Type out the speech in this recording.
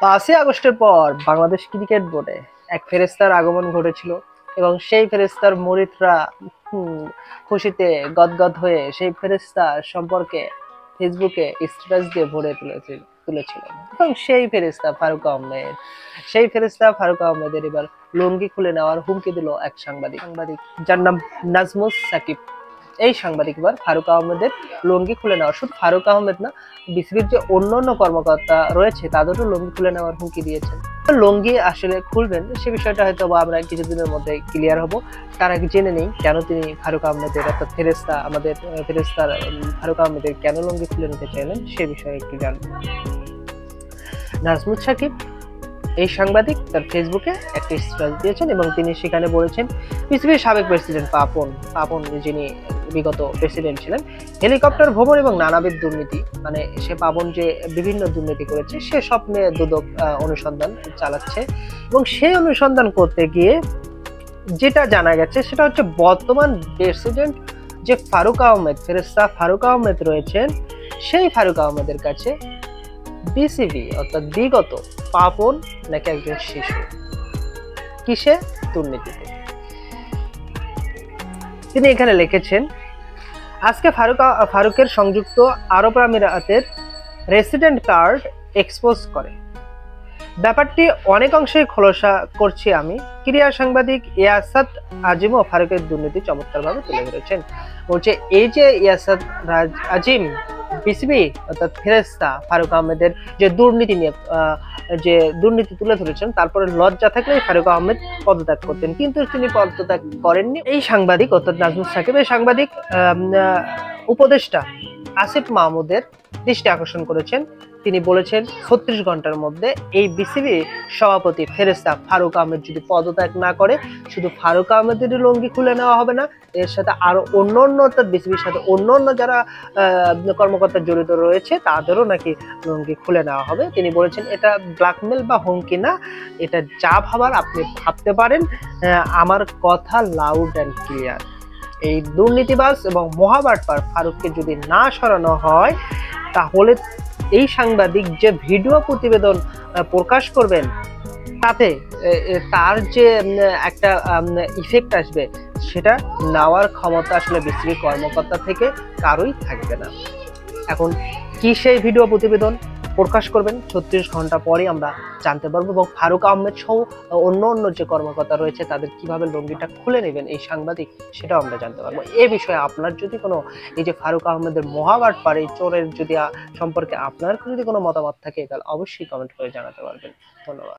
5ই আগস্টের পর বাংলাদেশ ক্রিকেট বোর্ডে এক ফেরেস্তার আগমন ঘটেছিল এবং সেই ফেরেস্তার মুরিদরা খুশিতে গদগদ হয়ে সেই ফেরেস্তা সম্পর্কে ফেসবুকে স্ট্যাটাস দিয়ে ভরে তুলেছিল এবং সেই ফেরেস্তা ফারুক আহমেদের এবার লুঙ্গি খুলে নেওয়ার হুমকি দিল এক সাংবাদিক যার নাম নাজমুস সাকিব। এই সাংবাদিক এবার ফারুক আহমেদের লুঙ্গি খুলে নেওয়া, শুধু ফারুক আহমেদ না, বিসিবির যে অন্যান্য কর্মকর্তা রয়েছে তাদেরও লুঙ্গি খুলে নেওয়ার হুমকি দিয়েছেন। লুঙ্গি আসলে খুলবেন সে বিষয়টা হয়তো আমরা কিছুদিনের মধ্যে ক্লিয়ার হব। তার আগে জেনে নেই কেন তিনি ফারুক আহমেদের অর্থাৎ ফেরেস্তার ফারুক আহমেদের কেন লুঙ্গি খুলে নিতে চাইলেন সে বিষয়ে একটু জানব। নাজমুস সাকিব এই সাংবাদিক তার ফেসবুকে একটা স্ট্যাটাস দিয়েছেন এবং তিনি সেখানে বলেছেন পৃথিবীর সাবেক প্রেসিডেন্ট পাপন যিনি বিগত প্রেসিডেন্ট ছিলেন, হেলিকপ্টার ভ্রমণ এবং নানাবিধ দুর্নীতি, মানে সে পাপন যে বিভিন্ন দুর্নীতি করেছে সে সব নিয়ে দুদক অনুসন্ধান চালাচ্ছে এবং সেই অনুসন্ধান করতে গিয়ে যেটা জানা গেছে সেটা হচ্ছে বর্তমান প্রেসিডেন্ট যে ফেরেস্তা ফারুক আহমেদ রয়েছেন, সেই ফারুক আহমেদের কাছে বিসিবি অর্থাৎ বিগত পাপন নাকি একজন শিশু। কিসে? দুর্নীতিতে। তিনি এখানে লিখেছেন আজকে ফারুকের সংযুক্ত আরব আমিরাতের রেসিডেন্ট কার্ড এক্সপোজ করে ব্যাপারটি অনেক অংশেই খোলাসা করছি আমি। ক্রীড়া সাংবাদিক ইয়াসাদ আজিমও ফারুকের দুর্নীতি চমৎকারভাবে তুলে ধরেছেন। বলছে এই যে ইয়াসাদ আজিম বিসিবি অর্থাৎ ফেরেস্তা ফারুক আহমেদের যে দুর্নীতি তুলে ধরেছেন, তারপরে লজ্জা থাকলে ফারুক আহমেদ পদত্যাগ করতেন, কিন্তু তিনি পদত্যাগ করেননি। এই সাংবাদিক অর্থাৎ নাজমুস সাকিব এই সাংবাদিক উপদেষ্টা আসিফ মাহমুদের দৃষ্টি আকর্ষণ করেছেন। তিনি বলেছেন 36 ঘন্টার মধ্যে এই বিসিবি সভাপতি ফেরেস্তা ফারুক আহমেদ যদি পদত্যাগ না করে, শুধু ফারুক আহমেদের লুঙ্গি খুলে নেওয়া হবে না, এর সাথে আরো অন্যান্য অর্থাৎ বিসিবির সাথে অন্যান্য যারা কর্মকর্তা জড়িত রয়েছে তাদেরও নাকি লুঙ্গি খুলে নেওয়া হবে। তিনি বলেছেন এটা ব্ল্যাকমেল বা হুমকি না, এটা যা ভাবার আপনি ভাবতে পারেন, আমার কথা লাউড অ্যান্ড ক্লিয়ার। এই দুর্নীতিবাজ এবং মহাবাটপার ফারুককে যদি না সরানো হয় তাহলে এই সাংবাদিক যে ভিডিও প্রতিবেদন প্রকাশ করবেন তাতে তার যে একটা ইফেক্ট আসবে সেটা নেওয়ার ক্ষমতা আসলে বিসিবি কর্মকর্তা থেকে কারোই থাকবে না। এখন কি সেই ভিডিও প্রতিবেদন প্রকাশ করবেন 36 ঘন্টা পরে আমরা জানতে পারবো এবং ফারুক আহমেদ সহ অন্য যে কর্মকর্তা রয়েছে তাদের কিভাবে লুঙ্গিটা খুলে নেবেন এই সাংবাদিক সেটাও আমরা জানতে পারবো। এ বিষয়ে আপনার যদি কোনো এই যে ফারুক আহমেদের মহাবাটপার এই চোরের যদি সম্পর্কে আপনার যদি কোনো মতামত থাকে তাহলে অবশ্যই কমেন্ট করে জানাতে পারবেন। ধন্যবাদ।